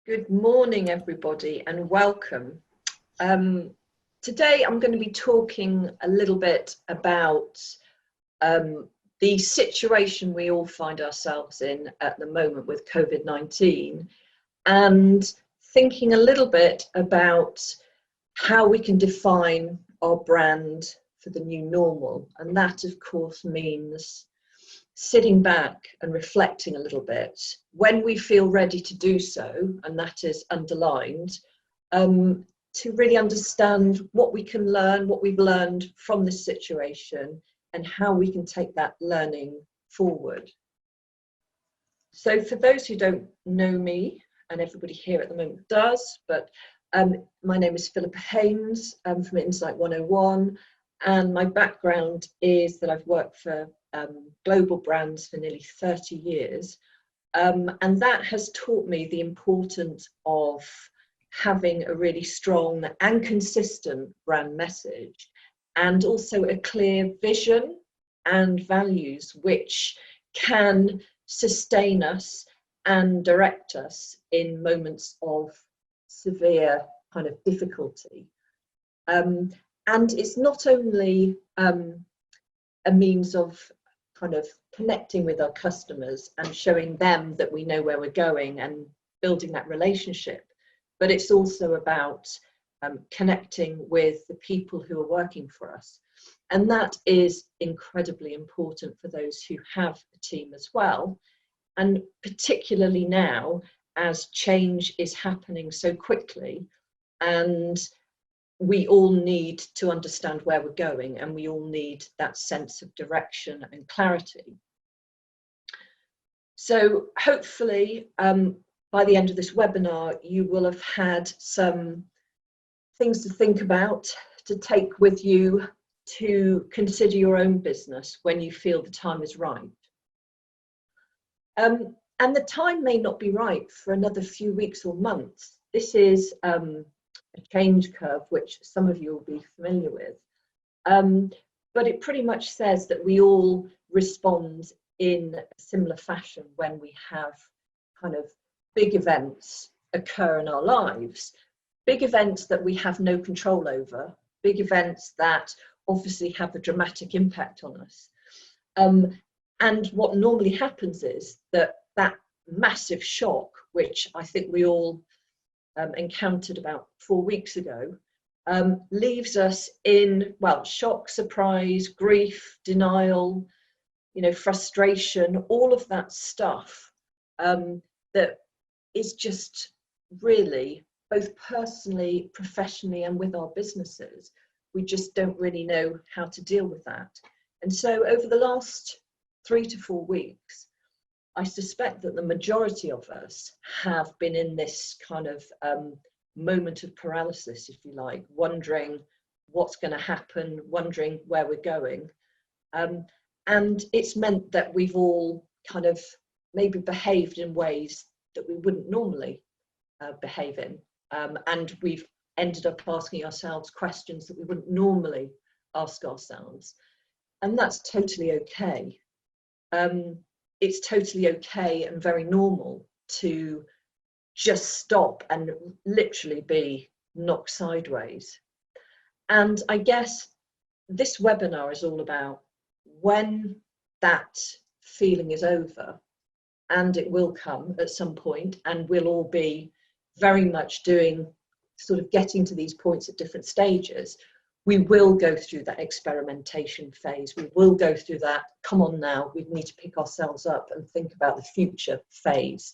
Good morning, everybody, and welcome. Today I'm going to be talking a little bit about the situation we all find ourselves in at the moment with COVID-19 and thinking a little bit about how we can define our brand for the new normal. And that, of course, means sitting back and reflecting a little bit when we feel ready to do so, and that is underlined, to really understand what we can learn, what we've learned from this situation, and how we can take that learning forward. So for those who don't know me, and everybody here at the moment does, but my name is Philippa Haynes. I'm from Insight 101, and my background is that I've worked for global brands for nearly 30 years. And that has taught me the importance of having a really strong and consistent brand message, and also a clear vision and values which can sustain us and direct us in moments of severe kind of difficulty. And it's not only a means of kind of connecting with our customers and showing them that we know where we're going and building that relationship, but it's also about connecting with the people who are working for us. And that is incredibly important for those who have a team as well. And particularly now, as change is happening so quickly, and we all need to understand where we're going, and we all need that sense of direction and clarity. So hopefully by the end of this webinar, you will have had some things to think about, to take with you, to consider your own business when you feel the time is right. And the time may not be right for another few weeks or months. This is a change curve, which some of you will be familiar with. But it pretty much says that we all respond in a similar fashion when we have kind of big events occur in our lives. Big events that we have no control over, big events that obviously have a dramatic impact on us. And what normally happens is that that massive shock, which I think we all encountered about 4 weeks ago, leaves us in, well, shock, surprise, grief, denial, frustration, all of that stuff that is just really, both personally, professionally, and with our businesses, we just don't really know how to deal with that. And so over the last 3 to 4 weeks, I suspect that the majority of us have been in this kind of moment of paralysis, if you like, wondering what's going to happen, wondering where we're going. And it's meant that we've all kind of maybe behaved in ways that we wouldn't normally behave in. And we've ended up asking ourselves questions that we wouldn't normally ask ourselves. And that's totally okay. It's totally okay and very normal to just stop and literally be knocked sideways. And I guess this webinar is all about when that feeling is over, and it will come at some point, and we'll all be very much doing sort of getting to these points at different stages. We will go through that experimentation phase. We will go through that, come on now, we need to pick ourselves up and think about the future phase.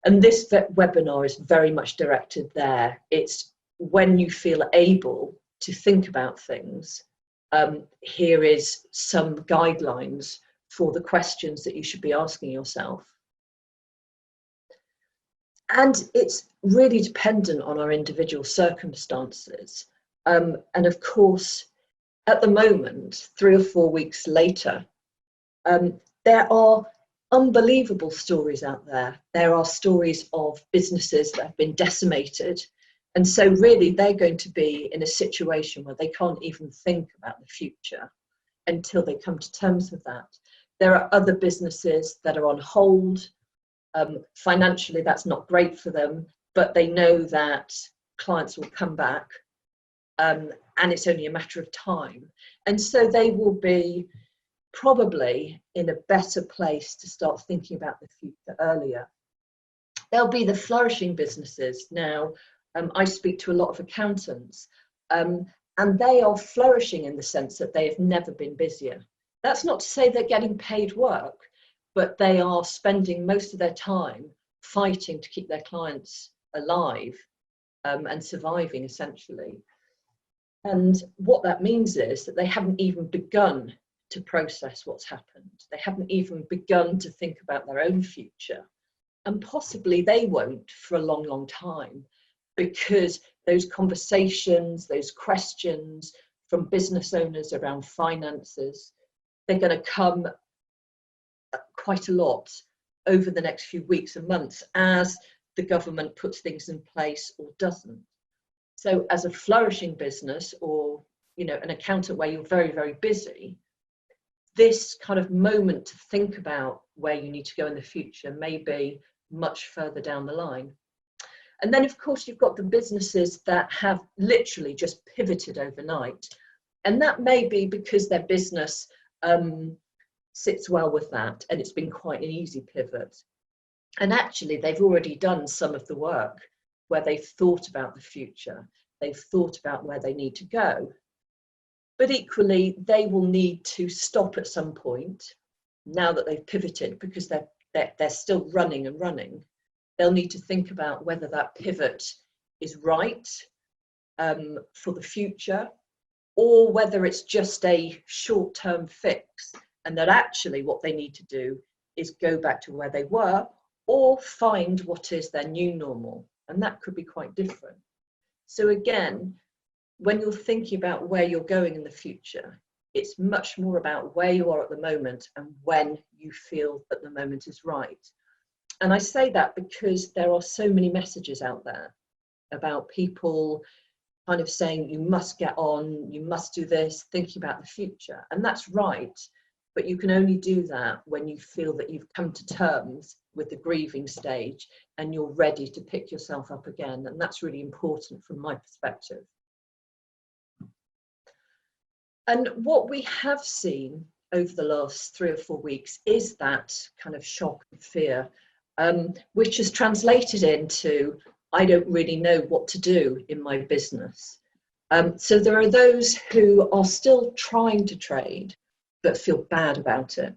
And this webinar is very much directed there. It's when you feel able to think about things, here is some guidelines for the questions that you should be asking yourself. And it's really dependent on our individual circumstances. And of course, at the moment, 3 or 4 weeks later, there are unbelievable stories out there. There are stories of businesses that have been decimated. And so really, they're going to be in a situation where they can't even think about the future until they come to terms with that. There are other businesses that are on hold. Financially, that's not great for them, but they know that clients will come back, and it's only a matter of time. And so they will be probably in a better place to start thinking about the future earlier. There'll be the flourishing businesses. Now, I speak to a lot of accountants, and they are flourishing in the sense that they have never been busier. That's not to say they're getting paid work, but they are spending most of their time fighting to keep their clients alive and surviving, essentially. And what that means is that they haven't even begun to process what's happened. They haven't even begun to think about their own future. And possibly they won't for a long, long time, because those conversations, those questions from business owners around finances, they're going to come quite a lot over the next few weeks and months as the government puts things in place or doesn't. So as a flourishing business, or an accountant where you're very, very busy, this kind of moment to think about where you need to go in the future may be much further down the line. And then, of course, you've got the businesses that have literally just pivoted overnight. And that may be because their business sits well with that, and it's been quite an easy pivot. And actually, they've already done some of the work where they've thought about the future. They've thought about where they need to go. But equally, they will need to stop at some point now that they've pivoted, because they're still running and running. They'll need to think about whether that pivot is right for the future, or whether it's just a short-term fix, and that actually what they need to do is go back to where they were, or find what is their new normal. And that could be quite different. So again, when you're thinking about where you're going in the future, it's much more about where you are at the moment and when you feel that the moment is right. And I say that because there are so many messages out there about people kind of saying, you must get on, you must do this, thinking about the future. And that's right, but you can only do that when you feel that you've come to terms with the grieving stage and you're ready to pick yourself up again. And that's really important from my perspective. And what we have seen over the last 3 or 4 weeks is that kind of shock and fear, which is translated into, I don't really know what to do in my business. So there are those who are still trying to trade, but feel bad about it.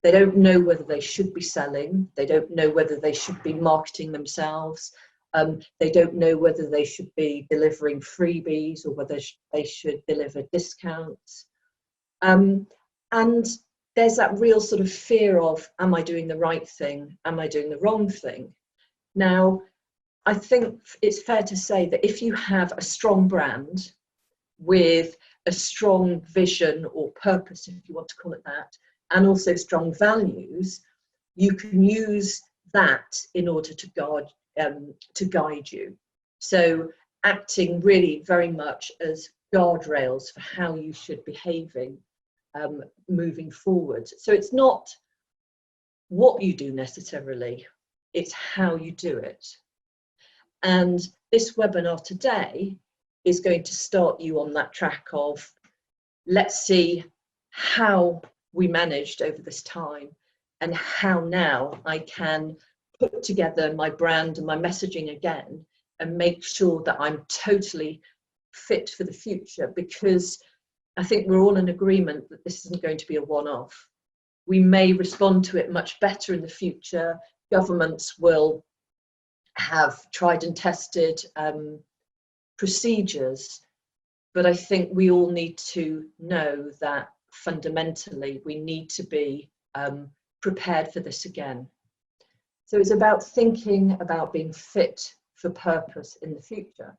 They don't know whether they should be selling. They don't know whether they should be marketing themselves. They don't know whether they should be delivering freebies or whether they should deliver discounts. And there's that real sort of fear of, am I doing the right thing? Am I doing the wrong thing? Now, I think it's fair to say that if you have a strong brand with a strong vision or purpose, if you want to call it that, and also strong values, you can use that in order to guide you. So acting really very much as guardrails for how you should be behaving moving forward. So it's not what you do necessarily, it's how you do it. And this webinar today is going to start you on that track of, let's see how we managed over this time and how now I can put together my brand and my messaging again and make sure that I'm totally fit for the future, because I think we're all in agreement that this isn't going to be a one-off. We may respond to it much better in the future. Governments will have tried and tested procedures, but I think we all need to know that fundamentally we need to be prepared for this again. So it's about thinking about being fit for purpose in the future.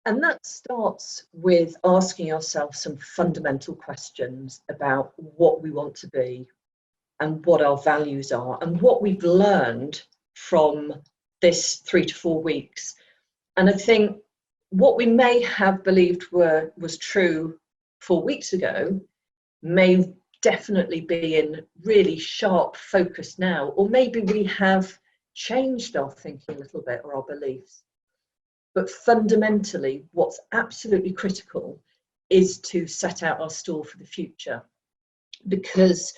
And that starts with asking ourselves some fundamental questions about what we want to be and what our values are and what we've learned from this 3 to 4 weeks. And I think what we may have believed was true 4 weeks ago may definitely being really sharp focused now, or maybe we have changed our thinking a little bit or our beliefs. But fundamentally, what's absolutely critical is to set out our stall for the future, because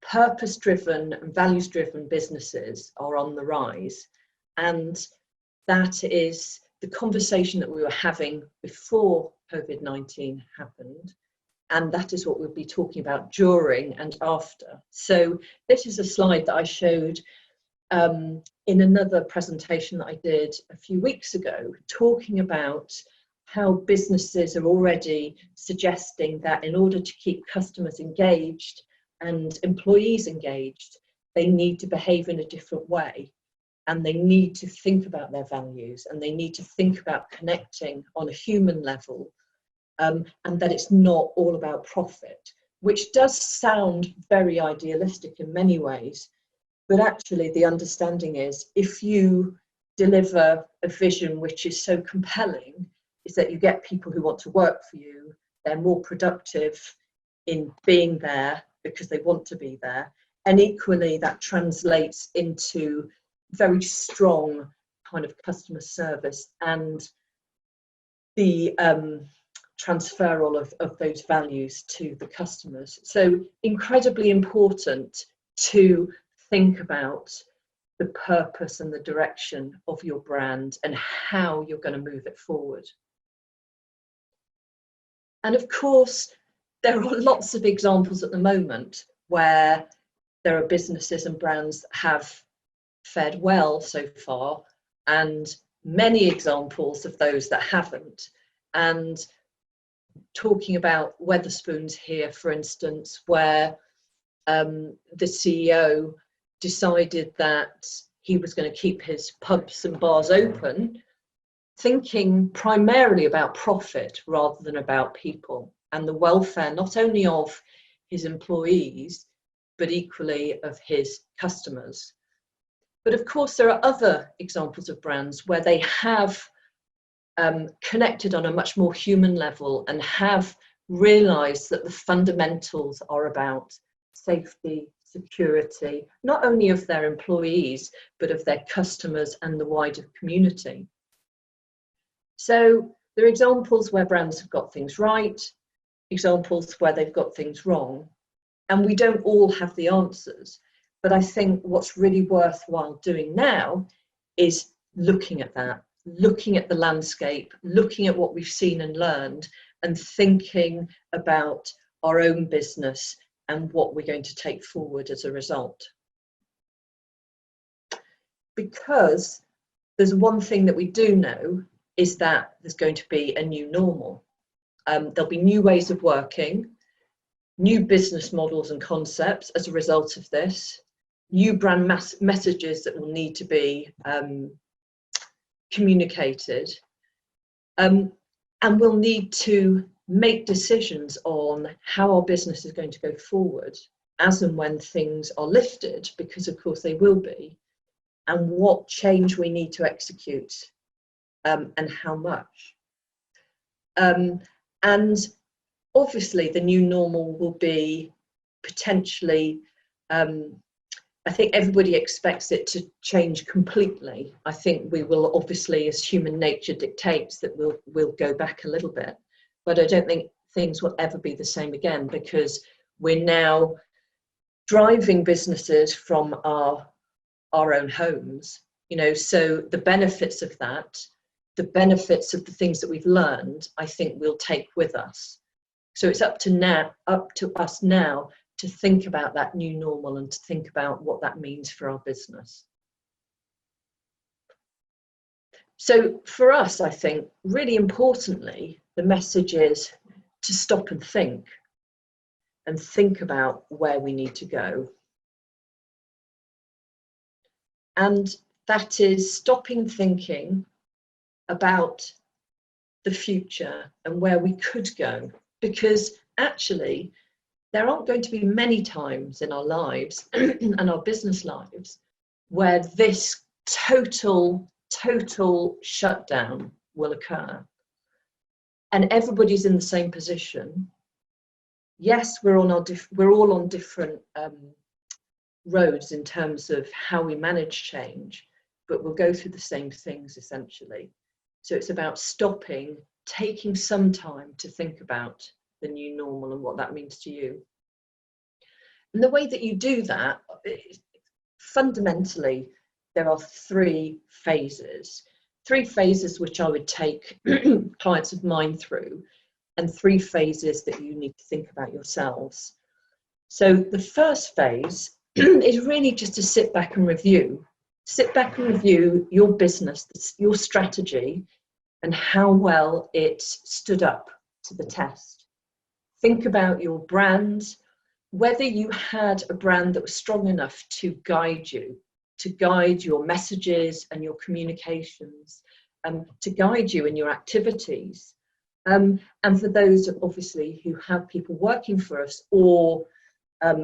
purpose-driven and values-driven businesses are on the rise, and that is the conversation that we were having before COVID-19 happened, and that is what we'll be talking about during and after. So this is a slide that I showed in another presentation that I did a few weeks ago, talking about how businesses are already suggesting that in order to keep customers engaged and employees engaged, they need to behave in a different way, and they need to think about their values, and they need to think about connecting on a human level, and that it's not all about profit, which does sound very idealistic in many ways. But actually the understanding is, if you deliver a vision which is so compelling, is that you get people who want to work for you, they're more productive in being there because they want to be there, and equally that translates into very strong kind of customer service and the transferal of those values to the customers. So incredibly important to think about the purpose and the direction of your brand and how you're going to move it forward. And of course, there are lots of examples at the moment where there are businesses and brands that have fared well so far, and many examples of those that haven't. And talking about Wetherspoons here, for instance, where the CEO decided that he was going to keep his pubs and bars open, thinking primarily about profit rather than about people and the welfare not only of his employees but equally of his customers. But of course there are other examples of brands where they have connected on a much more human level and have realized that the fundamentals are about safety, security, not only of their employees, but of their customers and the wider community. So there are examples where brands have got things right, examples where they've got things wrong, and we don't all have the answers. But I think what's really worthwhile doing now is looking at that, looking at the landscape, looking at what we've seen and learned, and thinking about our own business and what we're going to take forward as a result. Because there's one thing that we do know, is that there's going to be a new normal. There'll be new ways of working, new business models and concepts as a result of this, new brand messages that will need to be communicated, and we'll need to make decisions on how our business is going to go forward as and when things are lifted, because of course they will be, and what change we need to execute and how much. And obviously the new normal will be potentially, I think everybody expects it to change completely. I think we will obviously, as human nature dictates, that we'll go back a little bit, but I don't think things will ever be the same again, because we're now driving businesses from our own homes, you know, so the benefits of that, the benefits of the things that we've learned, I think we'll take with us. So it's up to us now to think about that new normal and to think about what that means for our business. So for us, I think really importantly, the message is to stop and think about where we need to go. And that is stopping thinking about the future and where we could go, because actually there aren't going to be many times in our lives and our business lives where this total shutdown will occur. And everybody's in the same position. yes, we're all on different roads in terms of how we manage change, but we'll go through the same things essentially. So it's about stopping, taking some time to think about the new normal and what that means to you. And the way that you do that, fundamentally, there are three phases which I would take clients of mine through, and three phases that you need to think about yourselves. So the first phase is really just to sit back and review your business, your strategy, and how well it stood up to the test. Think about your brand, whether you had a brand that was strong enough to guide you, to guide your messages and your communications, to guide you in your activities. And for those obviously who have people working for us or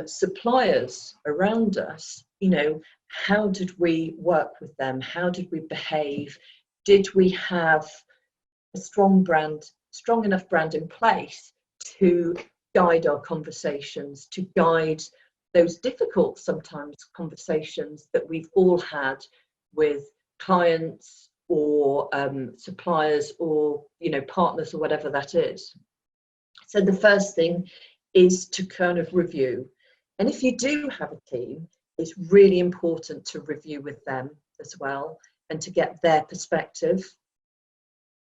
suppliers around us, you know, how did we work with them? How did we behave? Did we have a strong enough brand in place to guide our conversations, to guide those difficult sometimes conversations that we've all had with clients or suppliers or, you know, partners or whatever that is. So the first thing is to kind of review. And if you do have a team, it's really important to review with them as well and to get their perspective.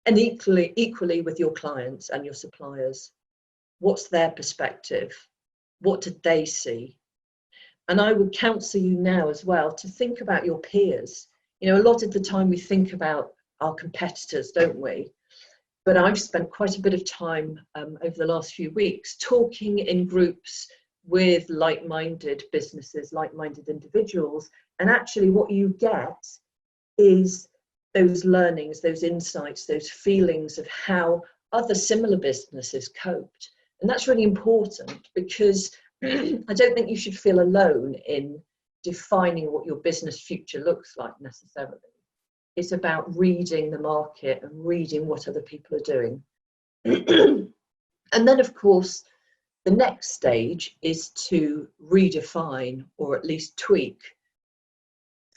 And equally with your clients and your suppliers. What's their perspective? What did they see? And I would counsel you now as well to think about your peers. You know, a lot of the time we think about our competitors, don't we? But I've spent quite a bit of time over the last few weeks talking in groups with like-minded businesses, like-minded individuals. And actually what you get is those learnings, those insights, those feelings of how other similar businesses coped. And that's really important because I don't think you should feel alone in defining what your business future looks like necessarily. It's about reading the market and reading what other people are doing. And then, of course, the next stage is to redefine or at least tweak.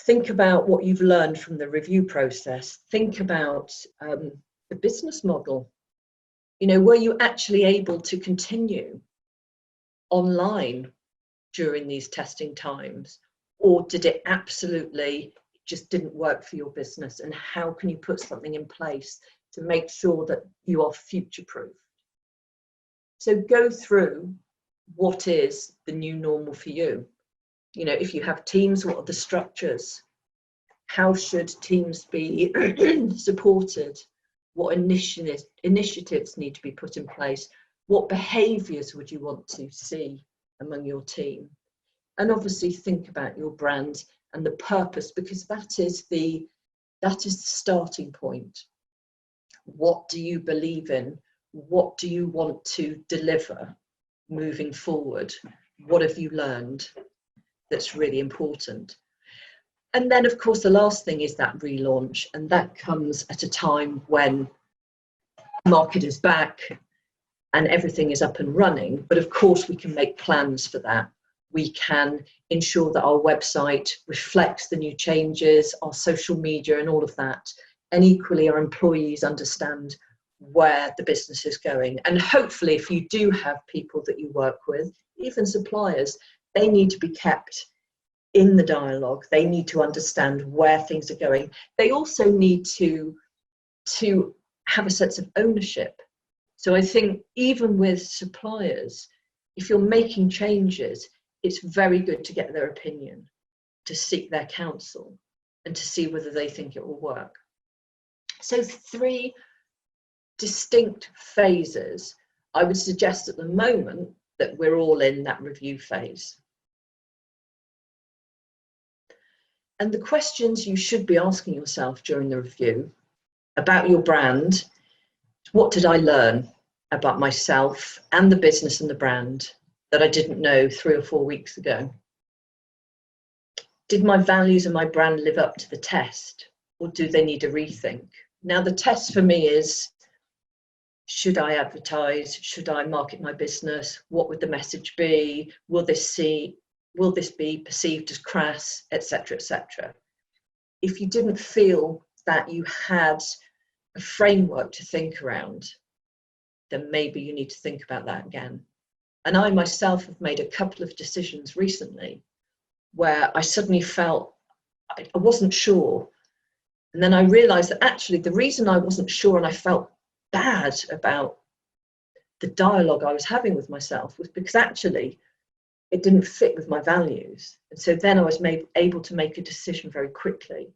Think about what you've learned from the review process. Think about the business model. You know, were you actually able to continue online during these testing times, or did it absolutely just didn't work for your business? And how can you put something in place to make sure that you are future-proof? So go through what is the new normal for you. You know, if you have teams, what are the structures? How should teams be supported? What initiatives need to be put in place? What behaviours would you want to see among your team? And obviously think about your brand and the purpose, because that is the starting point. What do you believe in? What do you want to deliver moving forward? What have you learned that's really important? And then, of course, the last thing is that relaunch, and that comes at a time when the market is back and everything is up and running. But of course, we can make plans for that. We can ensure that our website reflects the new changes, our social media and all of that. And equally, our employees understand where the business is going. And hopefully, if you do have people that you work with, even suppliers, they need to be kept in the dialogue. They need to understand where things are going. They also need to have a sense of ownership. So I think even with suppliers, if you're making changes, it's very good to get their opinion, to seek their counsel, and to see whether they think it will work. So 3 distinct phases. I would suggest at the moment that we're all in that review phase. And the questions you should be asking yourself during the review about your brand: what did I learn about myself and the business and the brand that I didn't know 3 or 4 weeks ago? Did my values and my brand live up to the test, or do they need a rethink? Now, the test for me is should I advertise? Should I market my business? What would the message be? Will this be perceived as crass, etc., etc.? If you didn't feel that you had a framework to think around, then maybe you need to think about that again. And I myself have made a couple of decisions recently where I suddenly felt I wasn't sure. And then I realized that actually the reason I wasn't sure and I felt bad about the dialogue I was having with myself was because actually it didn't fit with my values. And so then I was able to make a decision very quickly.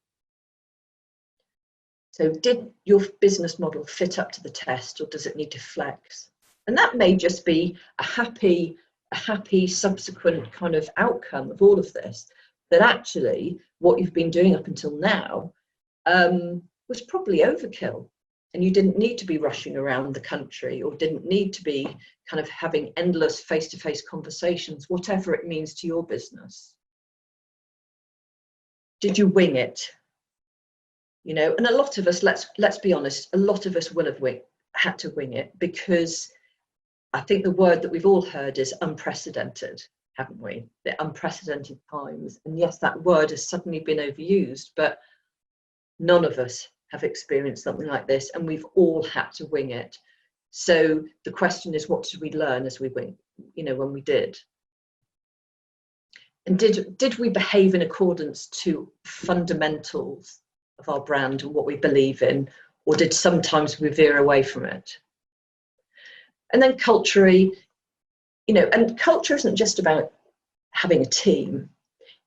So did your business model fit up to the test, or does it need to flex? And that may just be a happy subsequent kind of outcome of all of this, that actually what you've been doing up until now was probably overkill, and you didn't need to be rushing around the country, or didn't need to be kind of having endless face-to-face conversations, whatever it means to your business. Did you wing it? You know, and a lot of us, let's be honest, a lot of us will have had to wing it, because I think the word that we've all heard is unprecedented, haven't we? The unprecedented times. And yes, that word has suddenly been overused, but none of us have experienced something like this, and we've all had to wing it. So the question is, what did we learn as we wing, you know, when we did? And did we behave in accordance to fundamentals of our brand and what we believe in, or did sometimes we veer away from it? And then culturally, you know, and culture isn't just about having a team,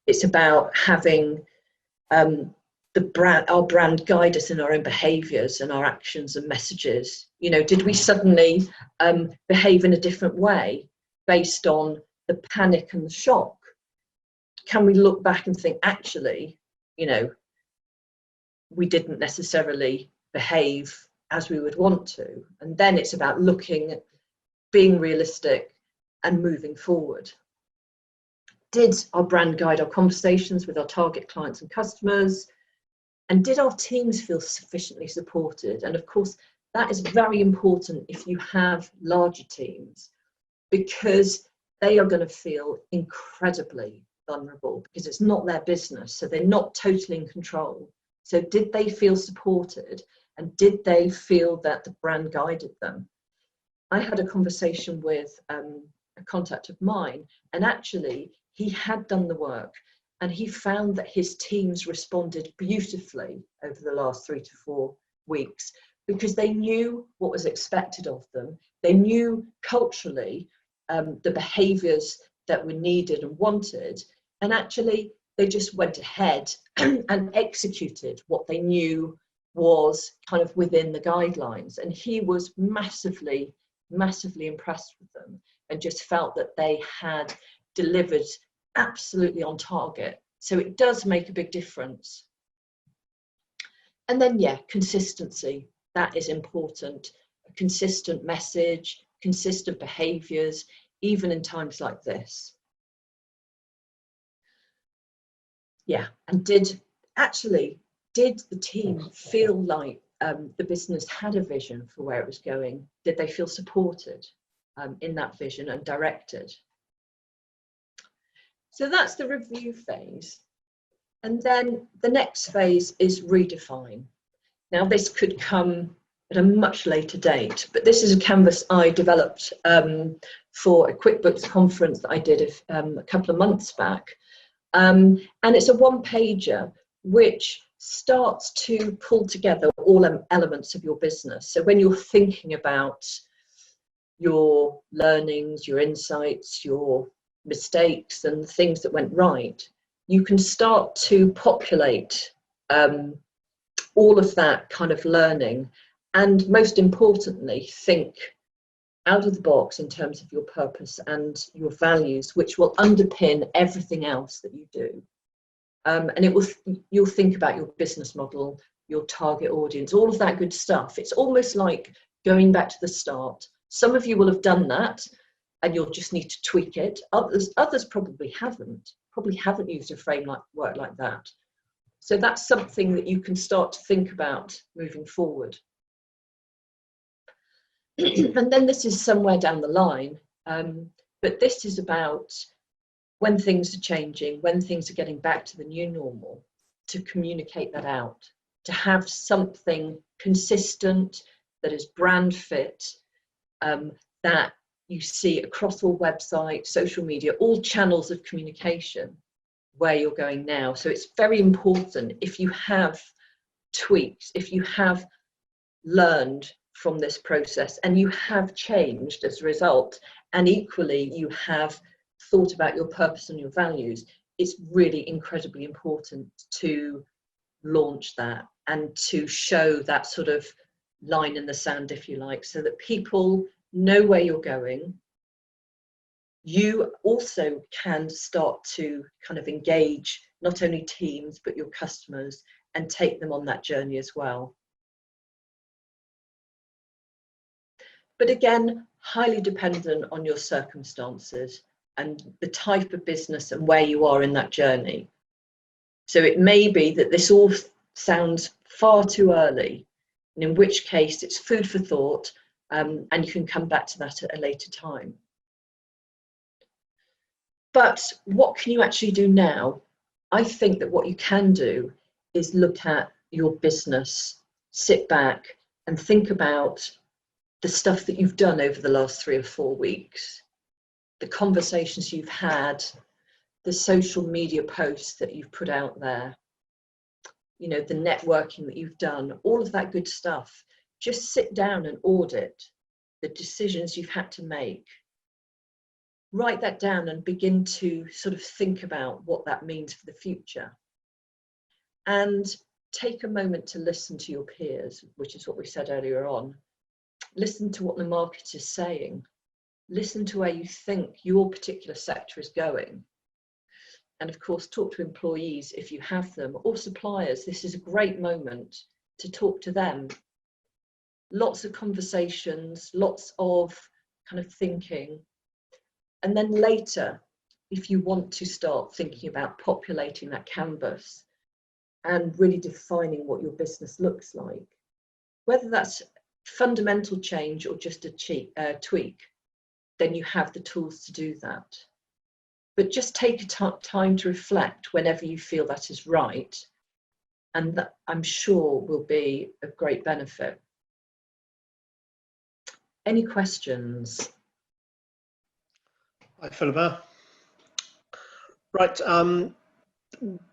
it's about having our brand guide us in our own behaviours and our actions and messages. You know, did we suddenly behave in a different way based on the panic and the shock? Can we look back and think, actually, you know, we didn't necessarily behave as we would want to? And then it's about looking at being realistic and moving forward. Did our brand guide our conversations with our target clients and customers? And did our teams feel sufficiently supported? And of course, that is very important if you have larger teams, because they are going to feel incredibly vulnerable, because it's not their business, so they're not totally in control. So did they feel supported, and did they feel that the brand guided them? I had a conversation with a contact of mine, and actually he had done the work, and he found that his teams responded beautifully over the last 3 to 4 weeks, because they knew what was expected of them. They knew culturally the behaviours that were needed and wanted, and actually they just went ahead and executed what they knew was kind of within the guidelines. And he was massively impressed with them, and just felt that they had delivered absolutely on target. So it does make a big difference. And then, yeah, consistency, that is important. A consistent message, consistent behaviours, even in times like this. Yeah, and did the team feel like the business had a vision for where it was going? Did they feel supported in that vision and directed? So that's the review phase. And then the next phase is redefine. Now, this could come at a much later date, but this is a canvas I developed for a QuickBooks conference that I did a couple of months back. And it's a one-pager which starts to pull together all elements of your business. So when you're thinking about your learnings, your insights, your mistakes and the things that went right, you can start to populate all of that kind of learning, and most importantly, think out of the box in terms of your purpose and your values, which will underpin everything else that you do. And you'll think about your business model, your target audience, all of that good stuff. It's almost like going back to the start. Some of you will have done that, and you'll just need to tweak it. Others probably haven't used a framework like that. So that's something that you can start to think about moving forward. And then this is somewhere down the line, but this is about when things are changing, when things are getting back to the new normal, to communicate that out, to have something consistent that is brand fit, that you see across all websites, social media, all channels of communication where you're going now. So it's very important, if you have tweaked, if you have learned from this process and you have changed as a result, and equally you have thought about your purpose and your values, it's really incredibly important to launch that and to show that sort of line in the sand, if you like, so that people know where you're going. You also can start to kind of engage not only teams but your customers and take them on that journey as well. But again, highly dependent on your circumstances and the type of business and where you are in that journey. So it may be that this all sounds far too early, and in which case it's food for thought, and you can come back to that at a later time. But what can you actually do now? I think that what you can do is look at your business, sit back and think about the stuff that you've done over the last 3 or 4 weeks, the conversations you've had, the social media posts that you've put out there, you know, the networking that you've done, all of that good stuff. Just sit down and audit the decisions you've had to make. Write that down and begin to sort of think about what that means for the future. And take a moment to listen to your peers, which is what we said earlier on. Listen to what the market is saying. Listen to where you think your particular sector is going. And of course, talk to employees if you have them, or suppliers. This is a great moment to talk to them. Lots of conversations, lots of kind of thinking. And then later, if you want to start thinking about populating that canvas and really defining what your business looks like, whether that's fundamental change or just a tweak, then you have the tools to do that. But just take a time to reflect whenever you feel that is right, and that I'm sure will be of great benefit. Any questions? Hi, Philippa. Right,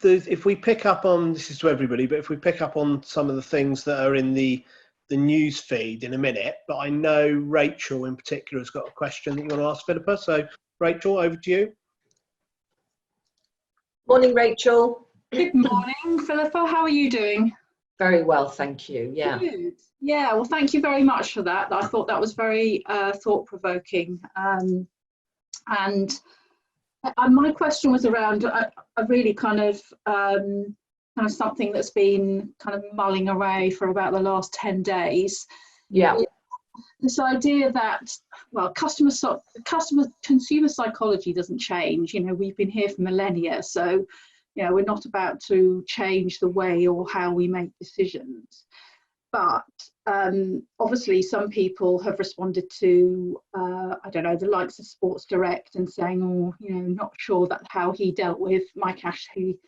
if we pick up on, this is to everybody, but if we pick up on some of the things that are in the news feed in a minute, but I know Rachel in particular has got a question that you want to ask Philippa. So Rachel, over to you. Morning, Rachel. Good morning, Philippa. How are you doing? Very well, thank you. Yeah. Good. Yeah, well, thank you very much for that. I thought that was very thought-provoking. And my question was around a really kind of something that's been kind of mulling away for about the last 10 days. Yeah. This idea that, well, consumer psychology doesn't change. You know, we've been here for millennia, so, you know, we're not about to change the way or how we make decisions. But obviously some people have responded to, I don't know, the likes of Sports Direct and saying, oh, you know, not sure that how he dealt with Mike Ashley,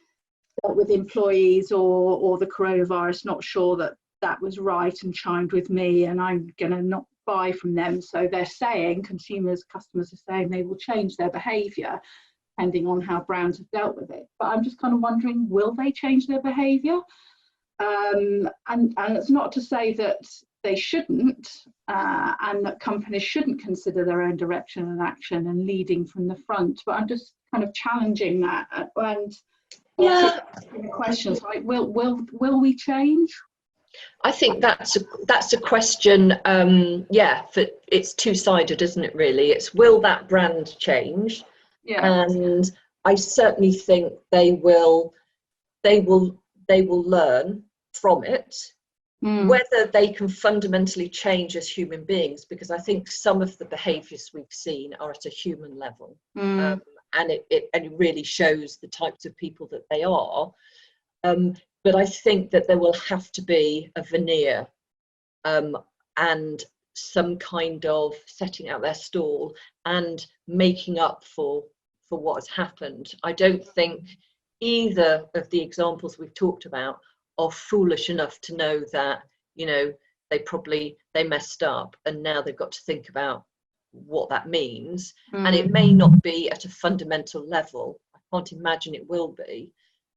dealt with employees or the coronavirus, not sure that that was right and chimed with me, and I'm going to not buy from them. So they're saying, customers are saying they will change their behaviour depending on how brands have dealt with it. But I'm just kind of wondering, will they change their behaviour? And it's not to say that they shouldn't, and that companies shouldn't consider their own direction and action and leading from the front, but I'm just kind of challenging that and questions like, will we change? I think that's a question. It's two-sided, isn't it? Really, it's will that brand change? Yeah. And I certainly think they will learn from it. Whether they can fundamentally change as human beings, because I think some of the behaviours we've seen are at a human level, and it really shows the types of people that they are. But I think that there will have to be a veneer and some kind of setting out their stall and making up for what has happened. I don't think either of the examples we've talked about are foolish enough to know that, you know, they messed up and now they've got to think about what that means. And it may not be at a fundamental level. I can't imagine it will be,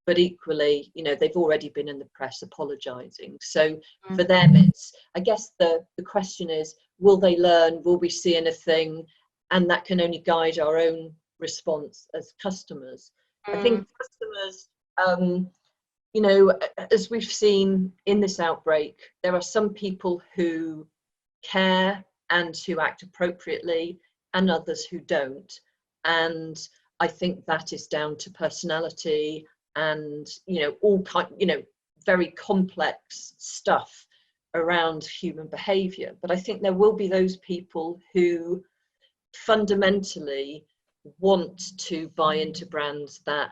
but equally, you know, they've already been in the press apologizing. So for them, it's, I guess the question is, will they learn? Will we see anything? And that can only guide our own response as customers. I think customers, you know, as we've seen in this outbreak, there are some people who care and who act appropriately, and others who don't. And I think that is down to personality and, you know, all kind, you know, very complex stuff around human behavior. But I think there will be those people who fundamentally want to buy into brands that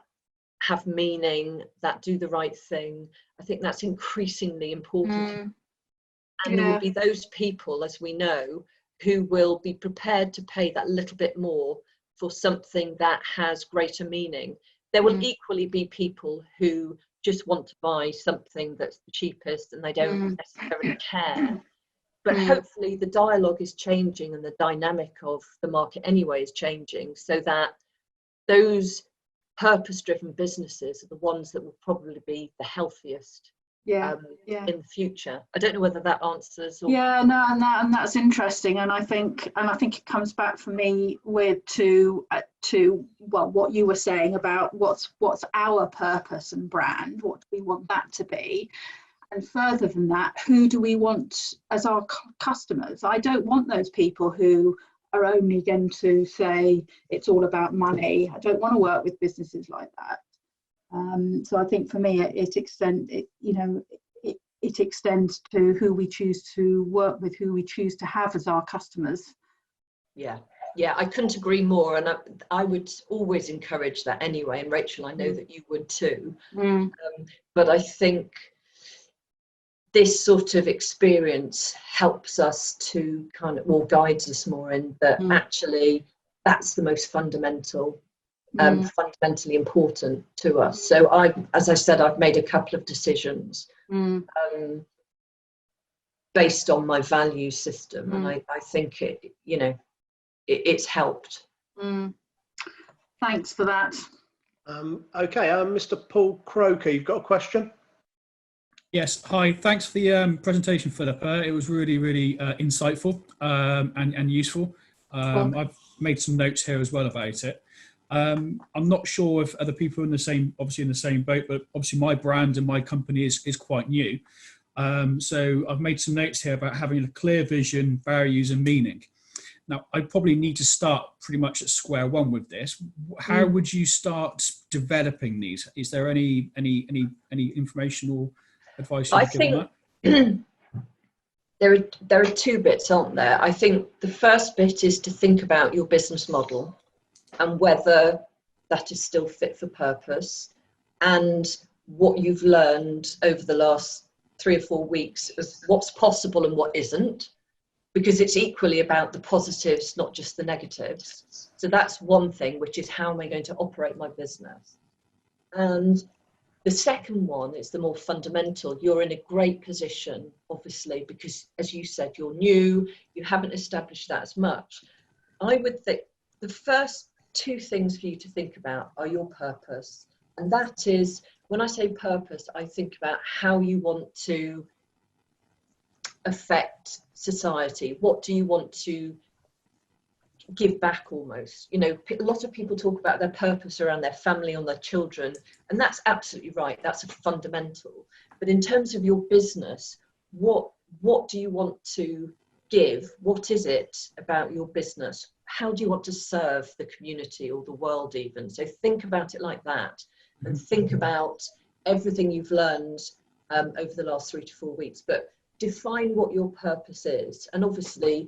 have meaning, that do the right thing. I think that's increasingly important. And there will be those people, as we know, who will be prepared to pay that little bit more for something that has greater meaning. There will equally be people who just want to buy something that's the cheapest and they don't necessarily care. But hopefully the dialogue is changing and the dynamic of the market anyway is changing, so that those purpose-driven businesses are the ones that will probably be the healthiest in the future. I don't know whether that answers. Or... Yeah, no, and that's interesting, and I think it comes back for me to well, what you were saying about what's our purpose and brand, what do we want that to be, and further than that, who do we want as our customers? I don't want those people who are only going to say it's all about money. I don't want to work with businesses like that. So I think for me, it extends to who we choose to work with, who we choose to have as our customers. Yeah, I couldn't agree more, and I would always encourage that anyway. And Rachel, I know that you would too. But I think this sort of experience helps us to kind of, or guides us more in that actually that's the most fundamental. Fundamentally important to us. So as I said, I've made a couple of decisions based on my value system, and I think it's helped. Thanks for that. Okay, Mr. Paul Croker, you've got a question? Yes, hi. Thanks for the presentation, Philippa. It was really, really insightful and useful. I've made some notes here as well about it. I'm not sure if other people are in the same boat, but obviously my brand and my company is quite new. So I've made some notes here about having a clear vision, values and meaning. Now, I probably need to start pretty much at square one with this. How would you start developing these? Is there any informational advice you could give on that? There are two bits, aren't there? I think the first bit is to think about your business model and whether that is still fit for purpose, and what you've learned over the last 3 or 4 weeks of what's possible and what isn't, because it's equally about the positives, not just the negatives. So that's one thing, which is how am I going to operate my business? And the second one is the more fundamental. You're in a great position, obviously, because as you said, you're new, you haven't established that as much. I would think the first 2 things for you to think about are your purpose. And that is, when I say purpose, I think about how you want to affect society. What do you want to give back almost? You know, a lot of people talk about their purpose around their family or their children, and that's absolutely right. That's a fundamental. But in terms of your business, what do you want to give? What is it about your business? How do you want to serve the community or the world even? So think about it like that, and think about everything you've learned over the last 3 to 4 weeks, but define what your purpose is. And obviously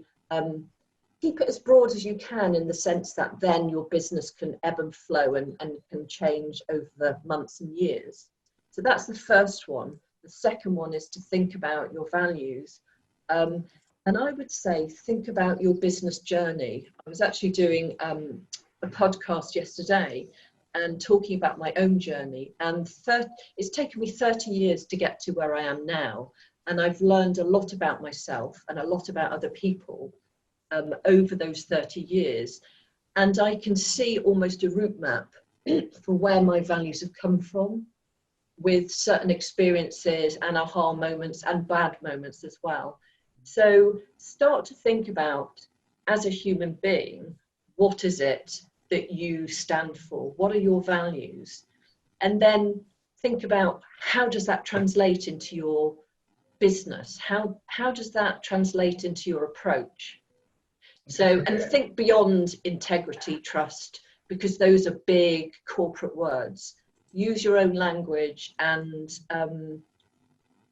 keep it as broad as you can, in the sense that then your business can ebb and flow and can change over the months and years. So that's the first one. The second one is to think about your values. And I would say, think about your business journey. I was actually doing a podcast yesterday and talking about my own journey. And it's taken me 30 years to get to where I am now. And I've learned a lot about myself and a lot about other people over those 30 years. And I can see almost a route map for where my values have come from, with certain experiences and aha moments and bad moments as well. So start to think about, as a human being, what is it that you stand for? What are your values? And then think about, how does that translate into your business? How does that translate into your approach? So, and think beyond integrity, trust, because those are big corporate words. Use your own language and,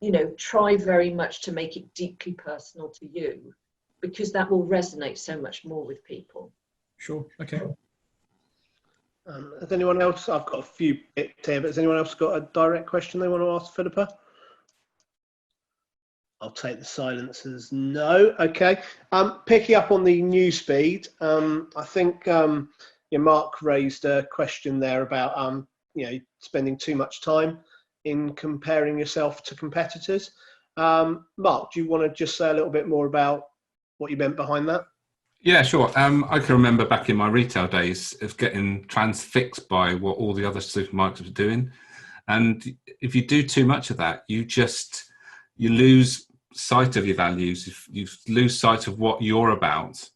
you know, try very much to make it deeply personal to you, because that will resonate so much more with people. Sure. Okay. Has anyone else? I've got a few bits here, but has anyone else got a direct question they want to ask Philippa? I'll take the silence as no. Okay. Picking up on the news feed, I think Mark raised a question there about spending too much time in comparing yourself to competitors. Mark, do you want to just say a little bit more about what you meant behind that? Yeah, sure. I can remember back in my retail days of getting transfixed by what all the other supermarkets were doing. And if you do too much of that, you lose sight of your values. You lose sight of what you're about,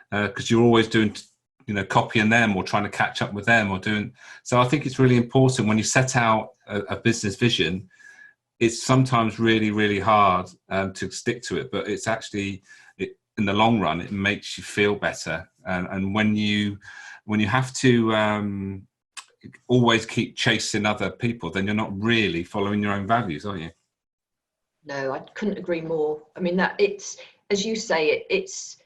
because you're always doing, copying them or trying to catch up with them or doing. So I think it's really important when you set out a business vision. It's sometimes really, really hard to stick to it, but it's actually, in the long run, it makes you feel better. And when you have to always keep chasing other people, then you're not really following your own values, are you? No, I couldn't agree more. I mean, that it's, as you say, it's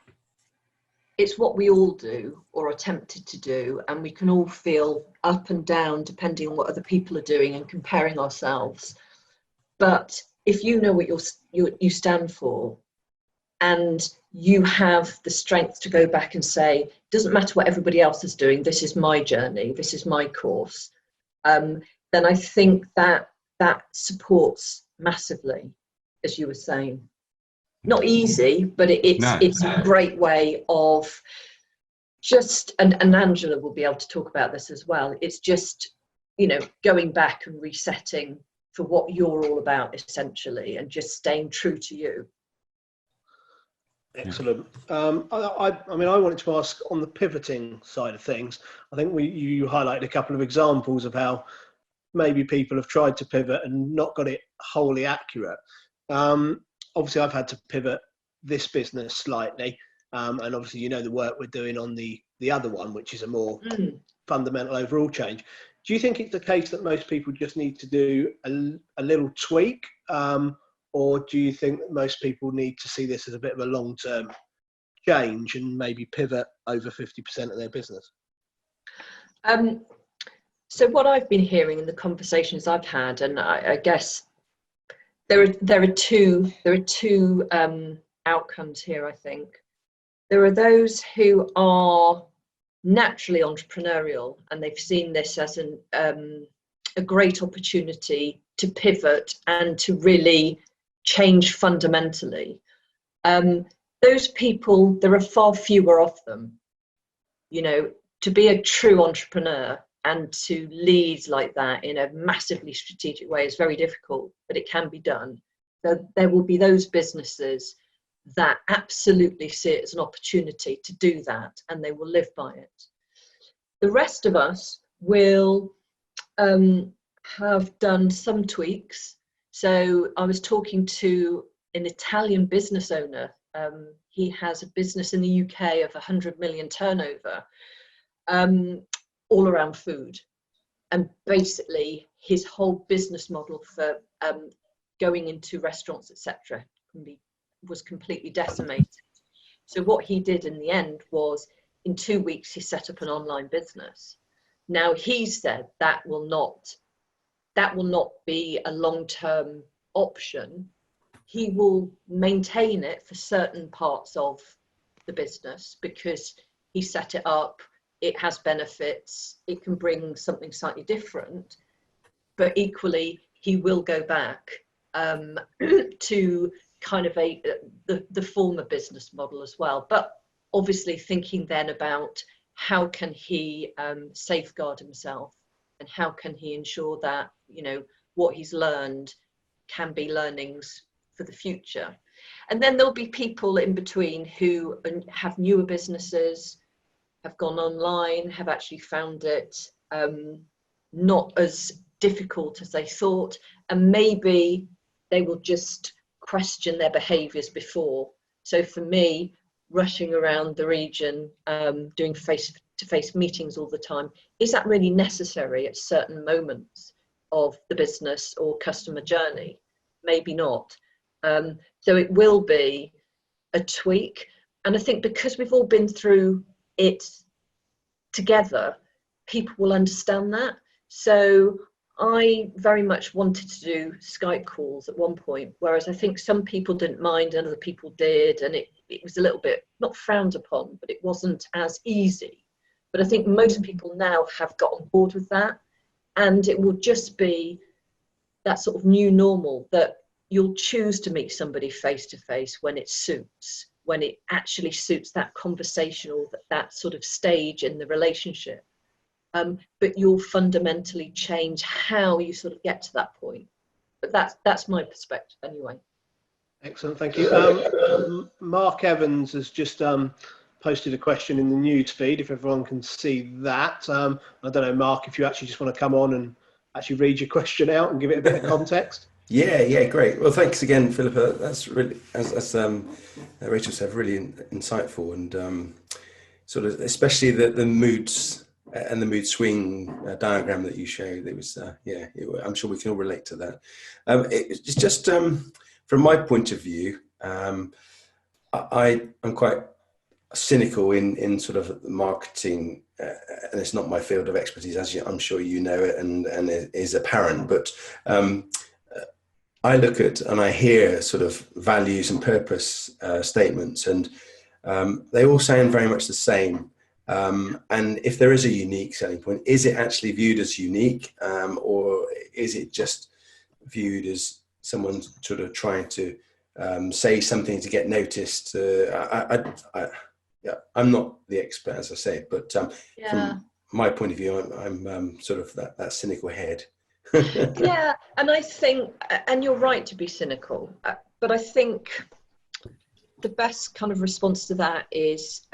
what we all do or are tempted to do, and we can all feel up and down depending on what other people are doing and comparing ourselves. But if you know what you stand for, and you have the strength to go back and say, it doesn't matter what everybody else is doing, this is my journey, this is my course, then I think that supports massively, as you were saying. Not easy, but it's a great way of just, and Angela will be able to talk about this as well, it's just, going back and resetting for what you're all about, essentially, and just staying true to you. Excellent. I wanted to ask on the pivoting side of things. I think you highlighted a couple of examples of how maybe people have tried to pivot and not got it wholly accurate. Obviously, I've had to pivot this business slightly, and obviously, the work we're doing on the other one, which is a more fundamental overall change. Do you think it's the case that most people just need to do a little tweak? Or do you think that most people need to see this as a bit of a long-term change and maybe pivot over 50% of their business? So what I've been hearing in the conversations I've had, and I guess there are two outcomes here, I think. There are those who are naturally entrepreneurial, and they've seen this as a great opportunity to pivot and to really change fundamentally. Those people, there are far fewer of them. To be a true entrepreneur and to lead like that in a massively strategic way is very difficult, but it can be done. So there will be those businesses that absolutely see it as an opportunity to do that, and they will live by it. The rest of us will have done some tweaks. So I was talking to an Italian business owner. He has a business in the UK of 100 million turnover, all around food. And basically his whole business model for going into restaurants, etc., was completely decimated. So what he did in the end was, in 2 weeks, he set up an online business. Now he said that will not be a long-term option, he will maintain it for certain parts of the business because he set it up, it has benefits, it can bring something slightly different, but equally he will go back to kind of the former business model as well, but obviously thinking then about how can he safeguard himself, and how can he ensure that, you know, what he's learned can be learnings for the future. And then there'll be people in between who have newer businesses, have gone online, have actually found it not as difficult as they thought, and maybe they will just question their behaviours before. So for me, rushing around the region, doing face-to-face meetings all the time, is that really necessary at certain moments of the business or customer journey? Maybe not. So it will be a tweak. And I think because we've all been through it together, people will understand that. So I very much wanted to do Skype calls at one point, whereas I think some people didn't mind and other people did, and it was a little bit not frowned upon, but it wasn't as easy. But I think most people now have got on board with that, and it will just be that sort of new normal that you'll choose to meet somebody face to face when it suits, when it actually suits that conversation or that sort of stage in the relationship. But you'll fundamentally change how you sort of get to that point. But that's my perspective anyway. Excellent, thank you. Mark Evans has just posted a question in the news feed, if everyone can see that. I don't know, Mark, if you actually just want to come on and actually read your question out and give it a bit of context. Yeah, great. Well, thanks again, Philippa. That's really, as Rachel said, really insightful, and sort of especially the moods and the mood swing diagram that you showed. It was, I'm sure we can all relate to that. It's just from my point of view, I'm quite cynical in sort of marketing, and it's not my field of expertise, as I'm sure you know it, and it is apparent, but I look at and I hear sort of values and purpose statements, and they all sound very much the same. And if there is a unique selling point, is it actually viewed as unique, or is it just viewed as someone sort of trying to say something to get noticed? I'm not the expert, as I say, but from my point of view, I'm sort of that cynical head. Yeah, and I think, and you're right to be cynical, but I think the best kind of response to that is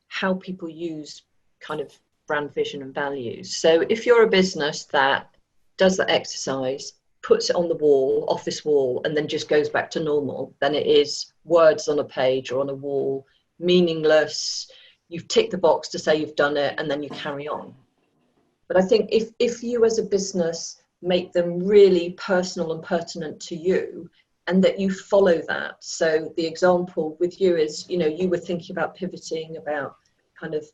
how people use kind of brand vision and values. So if you're a business that does that exercise, puts it on the wall, office wall, and then just goes back to normal, then it is words on a page or on a wall, meaningless. You've ticked the box to say you've done it, and then you carry on. But I think if you as a business make them really personal and pertinent to you, and that you follow that. So the example with you is, you know, you were thinking about pivoting, about kind of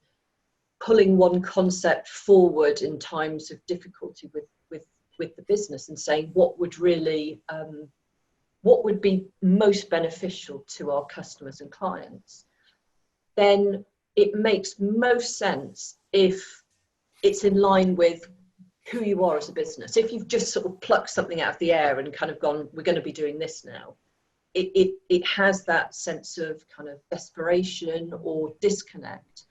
pulling one concept forward in times of difficulty with the business, and saying what would really, what would be most beneficial to our customers and clients. Then it makes most sense if it's in line with who you are as a business. If you've just sort of plucked something out of the air and kind of gone, we're going to be doing this now, it has that sense of kind of desperation or disconnect.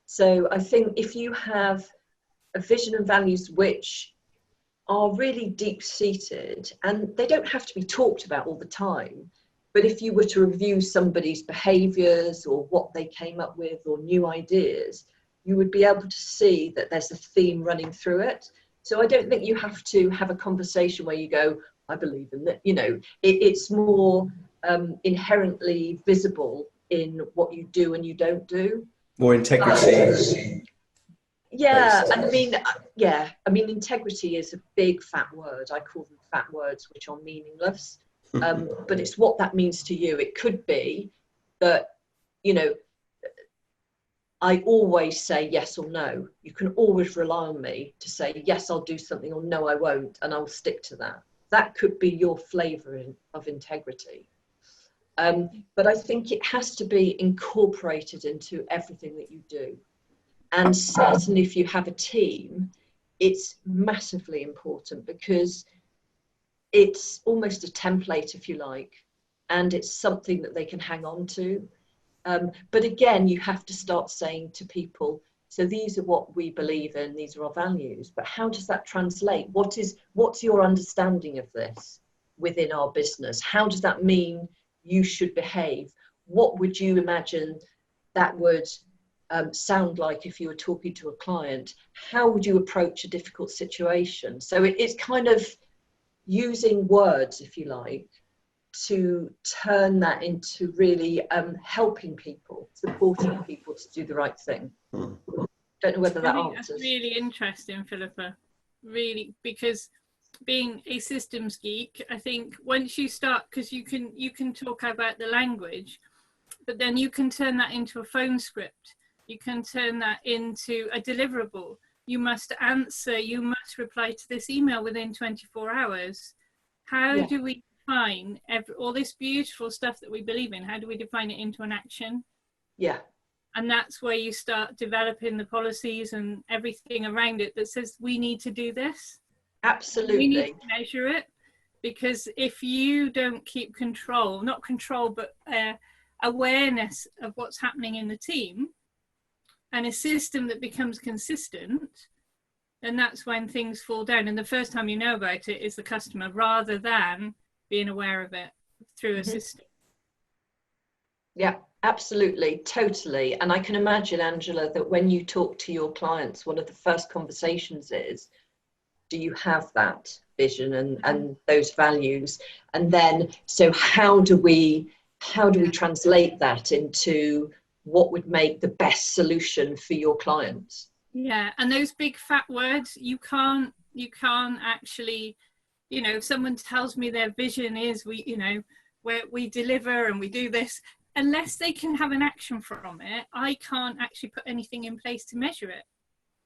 So I think if you have a vision and values which are really deep-seated, and they don't have to be talked about all the time, but if you were to review somebody's behaviours or what they came up with or new ideas, you would be able to see that there's a theme running through it. So I don't think you have to have a conversation where you go, I believe in that, you know, it's more inherently visible in what you do and you don't do. More integrity. Yeah, I mean, integrity is a big fat word. I call them fat words, which are meaningless. But it's what that means to you. It could be that, you know, I always say yes or no. You can always rely on me to say, yes, I'll do something, or no, I won't, and I'll stick to that. That could be your flavour of integrity. But I think it has to be incorporated into everything that you do. And certainly if you have a team, it's massively important, because it's almost a template, if you like, and it's something that they can hang on to. But again, you have to start saying to people, so these are what we believe in, these are our values, but how does that translate? What's your understanding of this within our business? How does that mean you should behave? What would you imagine that would sound like if you were talking to a client? How would you approach a difficult situation? So it's kind of using words, if you like, to turn that into really helping people, supporting people to do the right thing. Don't know whether that answers. That's really interesting, Philippa. Really, because being a systems geek, I think once you start, because you can talk about the language, but then you can turn that into a phone script. You can turn that into a deliverable. You must answer, you must reply to this email within 24 hours. How do we define all this beautiful stuff that we believe in? How do we define it into an action? Yeah. And that's where you start developing the policies and everything around it that says we need to do this. Absolutely. We need to measure it, because if you don't keep control, not control, but awareness of what's happening in the team, and a system that becomes consistent, then that's when things fall down. And the first time you know about it is the customer, rather than being aware of it through a system. Yeah, absolutely, totally. And I can imagine, Angela, that when you talk to your clients, one of the first conversations is, do you have that vision and those values? And then, so how do we translate that into what would make the best solution for your clients? Yeah, and those big fat words, you can't actually, if someone tells me their vision is where we deliver and we do this, unless they can have an action from it, I can't actually put anything in place to measure it.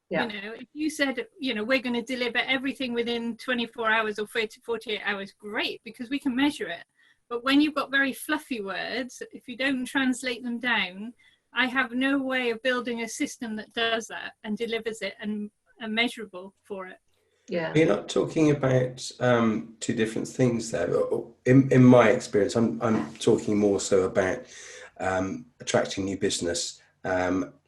Yeah. If you said, we're going to deliver everything within 24 hours or 48 hours, great, because we can measure it. But when you've got very fluffy words, if you don't translate them down, I have no way of building a system that does that and delivers it and measurable for it. Yeah. You're not talking about two different things there. In my experience, I'm talking more so about attracting new business,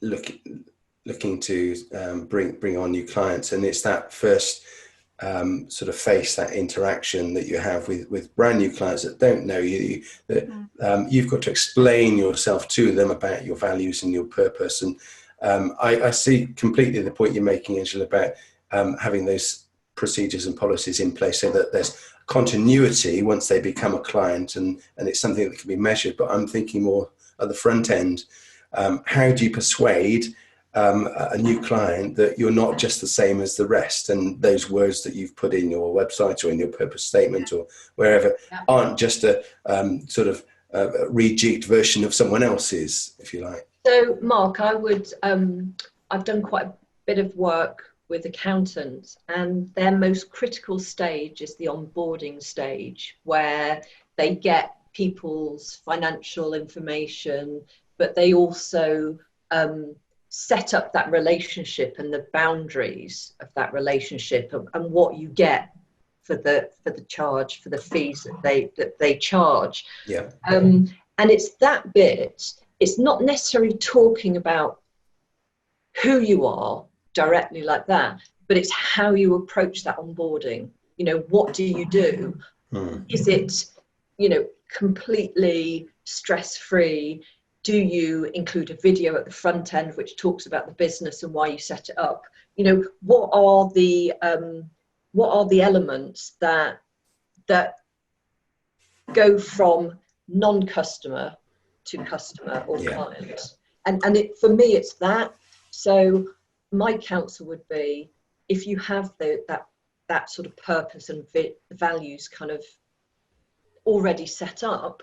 looking to bring on new clients, and it's that first sort of face, that interaction that you have with brand new clients that don't know you, that you've got to explain yourself to them about your values and your purpose. And I see completely the point you're making, Angela, about having those procedures and policies in place so that there's continuity once they become a client, and it's something that can be measured. But I'm thinking more at the front end. How do you persuade a new client that you're not just the same as the rest, and those words that you've put in your website or in your purpose statement or wherever aren't just a sort of rejigged version of someone else's, if you like? So, Mark, I would, I've done quite a bit of work with accountants, and their most critical stage is the onboarding stage, where they get people's financial information, but they also set up that relationship and the boundaries of that relationship, and what you get for the charge, for the fees that they charge. Yeah. And it's that bit. It's not necessarily talking about who you are directly like that, but it's how you approach that onboarding. What do you do? Is it, completely stress-free? Do you include a video at the front end which talks about the business and why you set it up? What are the elements that go from non-customer to customer or client? And for me, it's that. So my counsel would be, if you have that sort of purpose and values kind of already set up,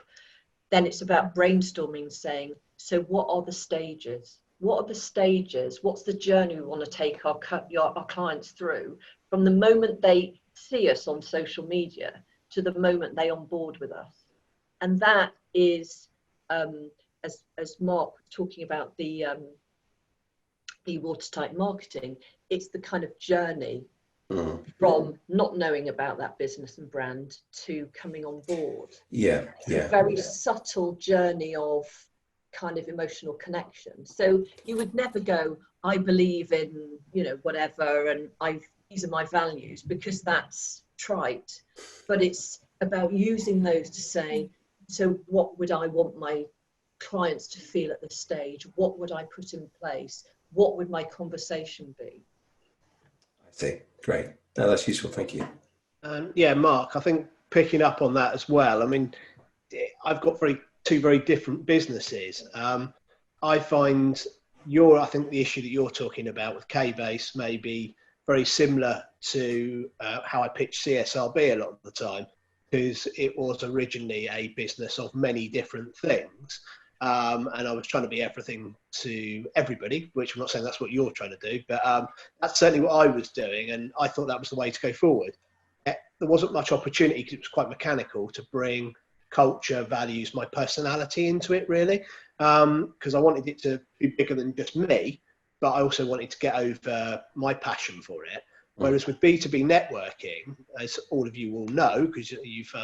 then it's about brainstorming, saying, so what are the stages? What are the stages? What's the journey we want to take our clients through from the moment they see us on social media to the moment they onboard with us. And that is, as Mark was talking about the watertight marketing, it's the kind of journey from not knowing about that business and brand to coming on board. Yeah, it's a very subtle journey of kind of emotional connection. So you would never go, I believe in, whatever, and these are my values, because that's trite. But it's about using those to say, so what would I want my clients to feel at this stage? What would I put in place? What would my conversation be? I see. Great. No, that's useful. Thank you. Yeah, Mark, I think picking up on that as well. I mean, I've got two very different businesses. I find I think the issue that you're talking about with K-Base may be very similar to how I pitch CSRB a lot of the time, because it was originally a business of many different things. And I was trying to be everything to everybody, which I'm not saying that's what you're trying to do, but that's certainly what I was doing. And I thought that was the way to go forward. There wasn't much opportunity, because it was quite mechanical, to bring culture, values, my personality into it, really. Because I wanted it to be bigger than just me, but I also wanted to get over my passion for it. Whereas with B2B networking, as all of you will know, because you've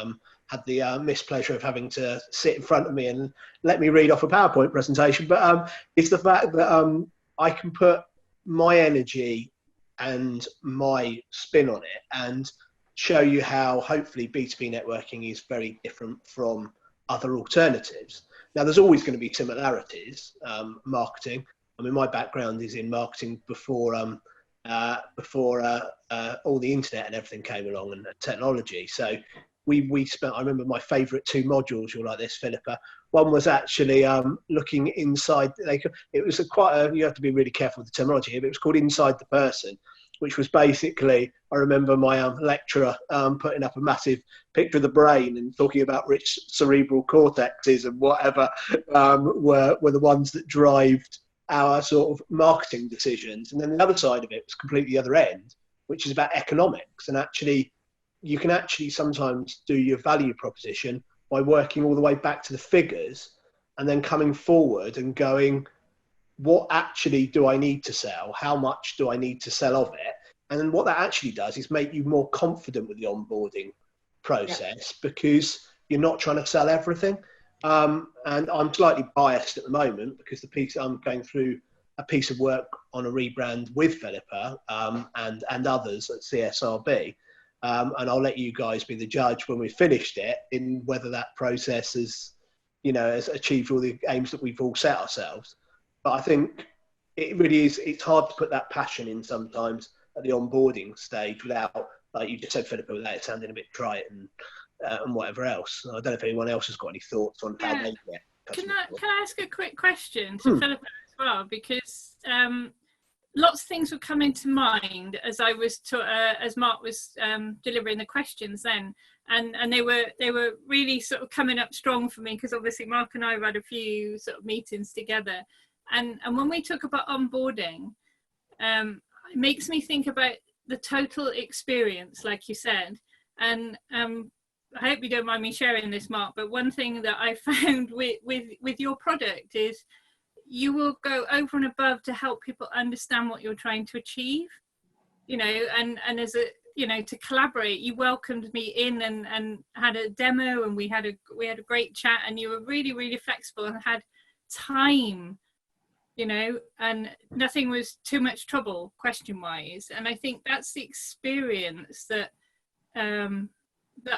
had the mispleasure of having to sit in front of me and let me read off a PowerPoint presentation, but it's the fact that I can put my energy and my spin on it and show you how hopefully B2B networking is very different from other alternatives. Now, there's always going to be similarities, marketing. I mean, my background is in marketing before all the internet and everything came along, and technology. So we spent, I remember my favorite two modules, you're like this, Philippa. One was actually looking inside, it was you have to be really careful with the terminology here, but it was called Inside the Person, which was basically, I remember my lecturer putting up a massive picture of the brain and talking about rich cerebral cortexes and whatever were the ones that drive our sort of marketing decisions. And then the other side of it was completely the other end, which is about economics. And actually, you can actually sometimes do your value proposition by working all the way back to the figures and then coming forward and going, what actually do I need to sell? How much do I need to sell of it? And then what that actually does is make you more confident with the onboarding process, because you're not trying to sell everything. And I'm slightly biased at the moment, because the piece I'm going through a piece of work on a rebrand with Philippa and others at CSRB. And I'll let you guys be the judge when we've finished it in whether that process has achieved all the aims that we've all set ourselves. But I think it really is, it's hard to put that passion in sometimes at the onboarding stage without, like you just said, Philippa, without it sounding a bit trite and whatever else. I don't know if anyone else has got any thoughts on how they get. Can I ask a quick question to Philippa as well? Because lots of things were coming to mind as I was as Mark was delivering the questions then, and they were really sort of coming up strong for me, because obviously Mark and I have had a few sort of meetings together, and when we talk about onboarding, it makes me think about the total experience, like you said, and I hope you don't mind me sharing this, Mark, but one thing that I found with your product is you will go over and above to help people understand what you're trying to achieve, and as a, to collaborate. You welcomed me in and had a demo, and we had a great chat, and you were really, really flexible and had time, and nothing was too much trouble question-wise. And I think that's the experience that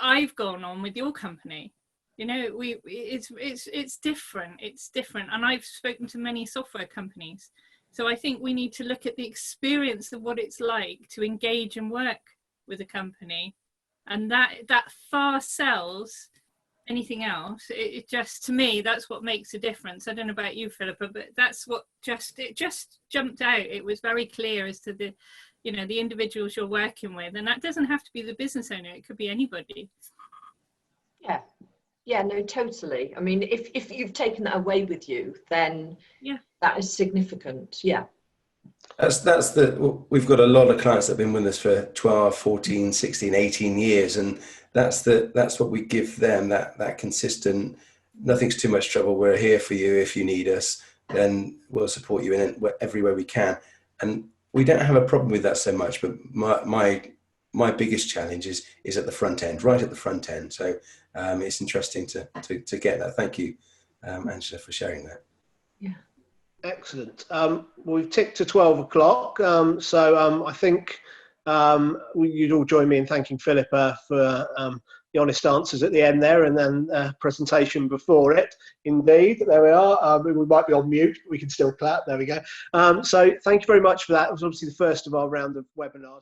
I've gone on with your company. It's different. It's different. And I've spoken to many software companies. So I think we need to look at the experience of what it's like to engage and work with a company. And that far sells anything else. It just, to me, that's what makes a difference. I don't know about you, Philippa, but that's what it just jumped out. It was very clear as to the individuals you're working with. And that doesn't have to be the business owner. It could be anybody. Yeah, no, totally. I mean, if you've taken that away with you, then that is significant. Yeah. We've got a lot of clients that have been with us for 12, 14, 16, 18 years, and that's what we give them, that consistent, nothing's too much trouble, we're here for you, if you need us, then we'll support you in it every way we can. And we don't have a problem with that so much, but my biggest challenge is at the front end, right at the front end. So it's interesting to get that. Thank you, Angela, for sharing that. Yeah. Excellent. We've ticked to 12 o'clock, so I think you'd all join me in thanking Philippa for the honest answers at the end there, and then presentation before it. Indeed, there we are. We might be on mute, we can still clap. There we go. So thank you very much for that. It was obviously the first of our round of webinars.